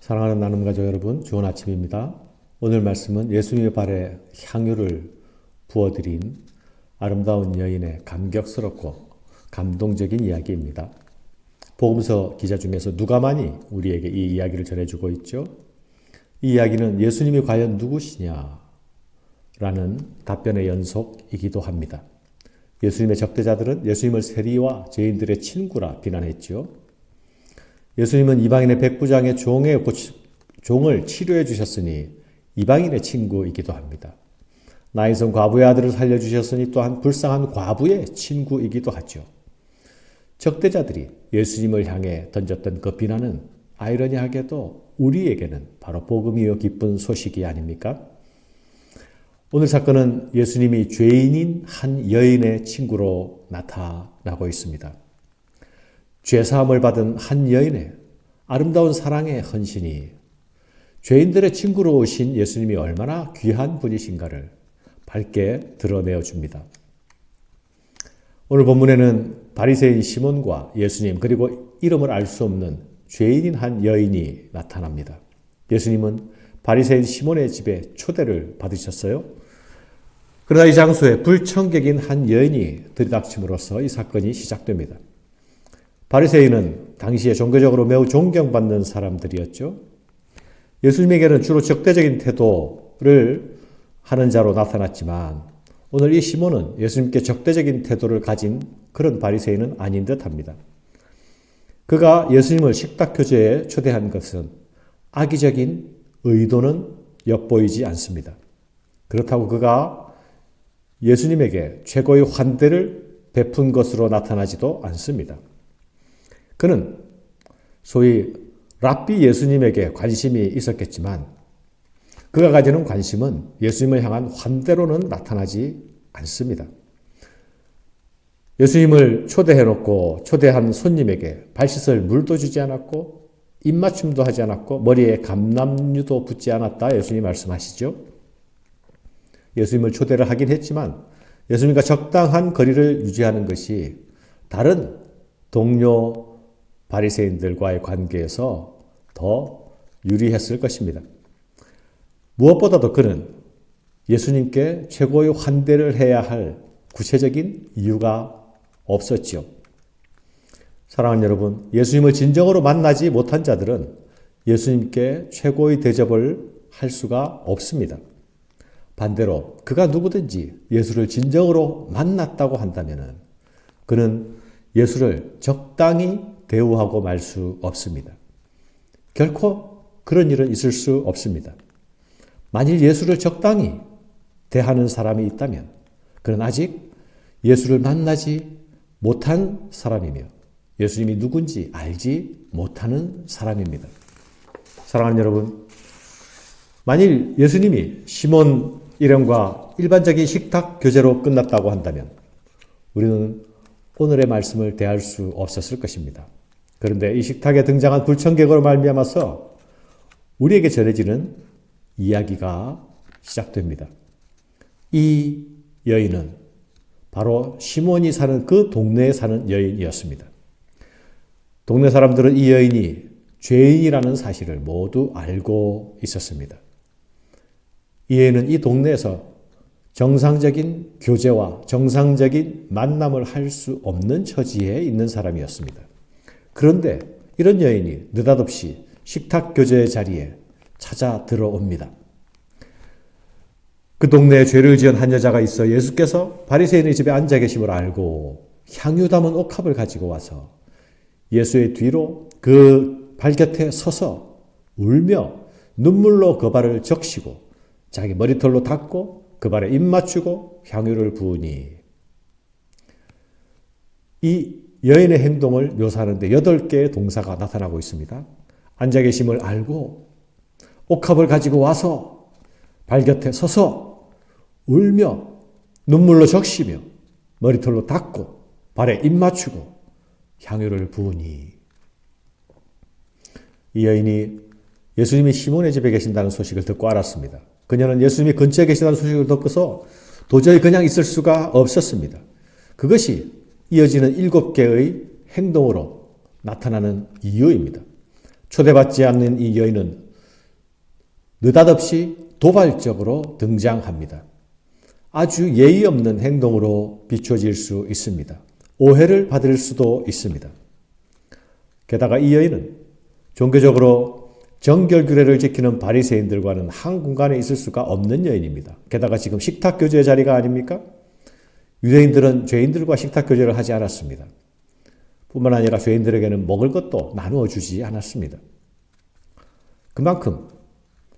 사랑하는 나눔 가족 여러분, 좋은 아침입니다. 오늘 말씀은 예수님의 발에 향유를 부어드린 아름다운 여인의 감격스럽고 감동적인 이야기입니다. 복음서 기자 중에서 누가만이 우리에게 이 이야기를 전해주고 있죠. 이 이야기는 예수님이 과연 누구시냐? 라는 답변의 연속이기도 합니다. 예수님의 적대자들은 예수님을 세리와 죄인들의 친구라 비난했죠. 예수님은 이방인의 백부장의 종을 치료해 주셨으니 이방인의 친구이기도 합니다. 나인성 과부의 아들을 살려주셨으니 또한 불쌍한 과부의 친구이기도 하죠. 적대자들이 예수님을 향해 던졌던 그 비난은 아이러니하게도 우리에게는 바로 복음이요 기쁜 소식이 아닙니까? 오늘 사건은 예수님이 죄인인 한 여인의 친구로 나타나고 있습니다. 죄사함을 받은 한 여인의 아름다운 사랑의 헌신이 죄인들의 친구로 오신 예수님이 얼마나 귀한 분이신가를 밝게 드러내어 줍니다. 오늘 본문에는 바리새인 시몬과 예수님 그리고 이름을 알 수 없는 죄인인 한 여인이 나타납니다. 예수님은 바리새인 시몬의 집에 초대를 받으셨어요. 그러나 이 장소에 불청객인 한 여인이 들이닥침으로써 이 사건이 시작됩니다. 바리새인은 당시에 종교적으로 매우 존경받는 사람들이었죠. 예수님에게는 주로 적대적인 태도를 하는 자로 나타났지만 오늘 이 시몬은 예수님께 적대적인 태도를 가진 그런 바리새인은 아닌 듯합니다. 그가 예수님을 식탁 교제에 초대한 것은 악의적인 의도는 엿보이지 않습니다. 그렇다고 그가 예수님에게 최고의 환대를 베푼 것으로 나타나지도 않습니다. 그는 소위 랍비 예수님에게 관심이 있었겠지만 그가 가지는 관심은 예수님을 향한 환대로는 나타나지 않습니다. 예수님을 초대해놓고 초대한 손님에게 발 씻을 물도 주지 않았고 입맞춤도 하지 않았고 머리에 감람류도 붓지 않았다 예수님 말씀하시죠. 예수님을 초대를 하긴 했지만 예수님과 적당한 거리를 유지하는 것이 다른 동료 바리새인들과의 관계에서 더 유리했을 것입니다. 무엇보다도 그는 예수님께 최고의 환대를 해야 할 구체적인 이유가 없었지요. 사랑하는 여러분, 예수님을 진정으로 만나지 못한 자들은 예수님께 최고의 대접을 할 수가 없습니다. 반대로 그가 누구든지 예수를 진정으로 만났다고 한다면 그는 예수를 적당히 대우하고 말 수 없습니다. 결코 그런 일은 있을 수 없습니다. 만일 예수를 적당히 대하는 사람이 있다면 그는 아직 예수를 만나지 못한 사람이며 예수님이 누군지 알지 못하는 사람입니다. 사랑하는 여러분, 만일 예수님이 시몬 일행과 일반적인 식탁 교제로 끝났다고 한다면 우리는 오늘의 말씀을 대할 수 없었을 것입니다. 그런데 이 식탁에 등장한 불청객으로 말미암아서 우리에게 전해지는 이야기가 시작됩니다. 이 여인은 바로 시몬이 사는 그 동네에 사는 여인이었습니다. 동네 사람들은 이 여인이 죄인이라는 사실을 모두 알고 있었습니다. 이 여인은 이 동네에서 정상적인 교제와 정상적인 만남을 할 수 없는 처지에 있는 사람이었습니다. 그런데 이런 여인이 느닷없이 식탁 교제 자리에 찾아 들어옵니다. 그 동네에 죄를 지은 한 여자가 있어 예수께서 바리새인의 집에 앉아 계심을 알고 향유 담은 옥합을 가지고 와서 예수의 뒤로 그 발곁에 서서 울며 눈물로 그 발을 적시고 자기 머리털로 닦고 그 발에 입 맞추고 향유를 부으니 이 여인의 행동을 묘사하는데 8개의 동사가 나타나고 있습니다. 앉아 계심을 알고 옥합을 가지고 와서 발곁에 서서 울며 눈물로 적시며 머리털로 닦고 발에 입 맞추고 향유를 부으니 이 여인이 예수님이 시몬의 집에 계신다는 소식을 듣고 알았습니다. 그녀는 예수님이 근처에 계시다는 소식을 듣고서 도저히 그냥 있을 수가 없었습니다. 그것이 이어지는 7개의 행동으로 나타나는 이유입니다. 초대받지 않는 이 여인은 느닷없이 도발적으로 등장합니다. 아주 예의 없는 행동으로 비춰질 수 있습니다. 오해를 받을 수도 있습니다. 게다가 이 여인은 종교적으로 정결규례를 지키는 바리새인들과는 한 공간에 있을 수가 없는 여인입니다. 게다가 지금 식탁교제의 자리가 아닙니까? 유대인들은 죄인들과 식탁교제를 하지 않았습니다. 뿐만 아니라 죄인들에게는 먹을 것도 나누어 주지 않았습니다. 그만큼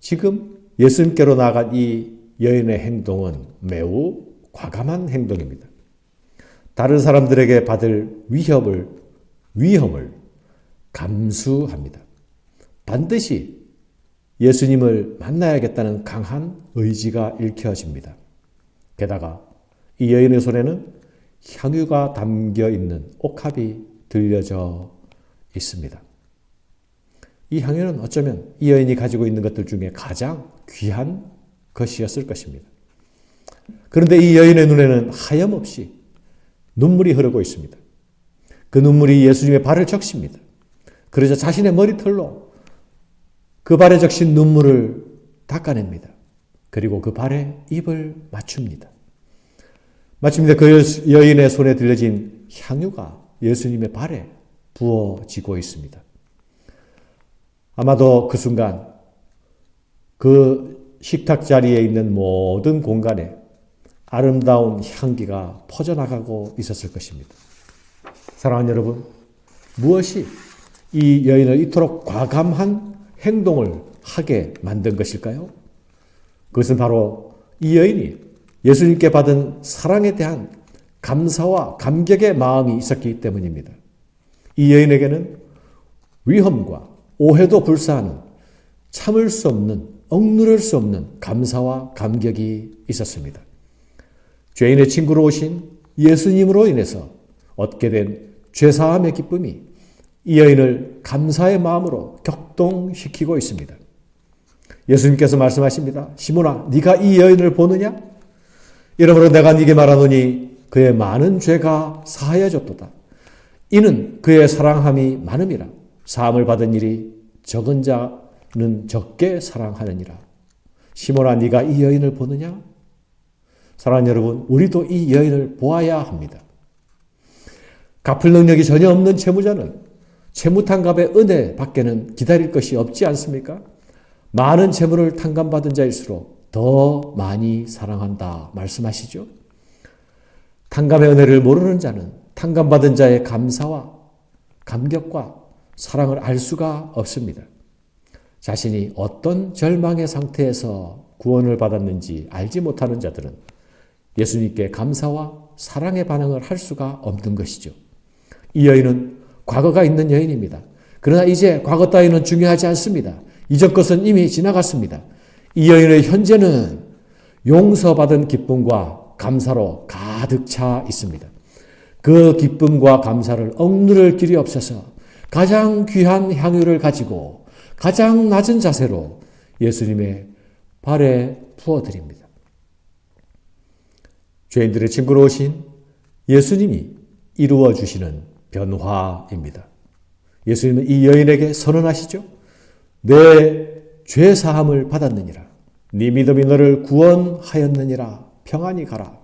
지금 예수님께로 나아간 이 여인의 행동은 매우 과감한 행동입니다. 다른 사람들에게 받을 위험을 감수합니다. 반드시 예수님을 만나야겠다는 강한 의지가 읽혀집니다. 게다가 이 여인의 손에는 향유가 담겨 있는 옥합이 들려져 있습니다. 이 향유는 어쩌면 이 여인이 가지고 있는 것들 중에 가장 귀한 것이었을 것입니다. 그런데 이 여인의 눈에는 하염없이 눈물이 흐르고 있습니다. 그 눈물이 예수님의 발을 적십니다. 그러자 자신의 머리털로 그 발에 적신 눈물을 닦아냅니다. 그리고 그 발에 입을 맞춥니다. 마침내 그 여인의 손에 들려진 향유가 예수님의 발에 부어지고 있습니다. 아마도 그 순간 그 식탁 자리에 있는 모든 공간에 아름다운 향기가 퍼져나가고 있었을 것입니다. 사랑하는 여러분, 무엇이 이 여인을 이토록 과감한 행동을 하게 만든 것일까요? 그것은 바로 이 여인이 예수님께 받은 사랑에 대한 감사와 감격의 마음이 있었기 때문입니다. 이 여인에게는 위험과 오해도 불사하는 참을 수 없는, 억누를 수 없는 감사와 감격이 있었습니다. 죄인의 친구로 오신 예수님으로 인해서 얻게 된 죄사함의 기쁨이 이 여인을 감사의 마음으로 격동시키고 있습니다. 예수님께서 말씀하십니다. 시몬아, 네가 이 여인을 보느냐? 이러므로 내가 네게 말하노니 그의 많은 죄가 사하여졌도다. 이는 그의 사랑함이 많음이라. 사함을 받은 일이 적은 자는 적게 사랑하느니라. 시몬아, 네가 이 여인을 보느냐? 사랑하는 여러분, 우리도 이 여인을 보아야 합니다. 갚을 능력이 전혀 없는 채무자는 채무탕감의 은혜 밖에는 기다릴 것이 없지 않습니까? 많은 채무를 탕감받은 자일수록 더 많이 사랑한다 말씀하시죠. 탕감의 은혜를 모르는 자는 탕감받은 자의 감사와 감격과 사랑을 알 수가 없습니다. 자신이 어떤 절망의 상태에서 구원을 받았는지 알지 못하는 자들은 예수님께 감사와 사랑의 반응을 할 수가 없는 것이죠. 이 여인은 과거가 있는 여인입니다. 그러나 이제 과거 따위는 중요하지 않습니다. 이전 것은 이미 지나갔습니다. 이 여인의 현재는 용서받은 기쁨과 감사로 가득 차 있습니다. 그 기쁨과 감사를 억누를 길이 없어서 가장 귀한 향유를 가지고 가장 낮은 자세로 예수님의 발에 부어드립니다. 죄인들의 친구로 오신 예수님이 이루어 주시는 변화입니다. 예수님은 이 여인에게 선언하시죠. 내 죄사함을 받았느니라. 네 믿음이 너를 구원하였느니라. 평안히 가라.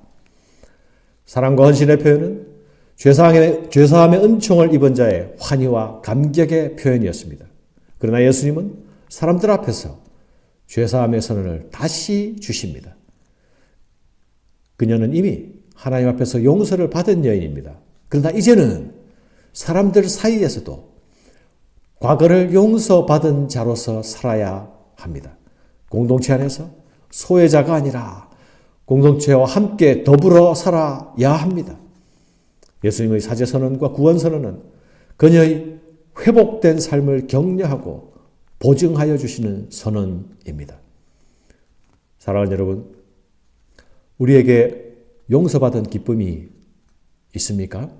사랑과 헌신의 표현은 죄사함의 은총을 입은 자의 환희와 감격의 표현이었습니다. 그러나 예수님은 사람들 앞에서 죄사함의 선언을 다시 주십니다. 그녀는 이미 하나님 앞에서 용서를 받은 여인입니다. 그러나 이제는 사람들 사이에서도 과거를 용서받은 자로서 살아야 합니다. 공동체 안에서 소외자가 아니라 공동체와 함께 더불어 살아야 합니다. 예수님의 사제선언과 구원선언은 그녀의 회복된 삶을 격려하고 보증하여 주시는 선언입니다. 사랑하는 여러분, 우리에게 용서받은 기쁨이 있습니까?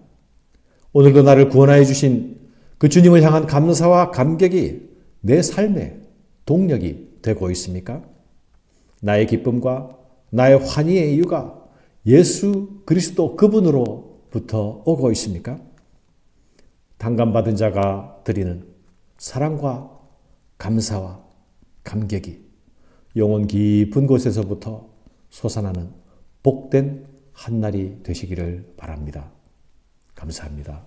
오늘도 나를 구원하여 주신 그 주님을 향한 감사와 감격이 내 삶의 동력이 되고 있습니까? 나의 기쁨과 나의 환희의 이유가 예수 그리스도 그분으로부터 오고 있습니까? 탕감받은 자가 드리는 사랑과 감사와 감격이 영혼 깊은 곳에서부터 솟아나는 복된 한날이 되시기를 바랍니다. 감사합니다.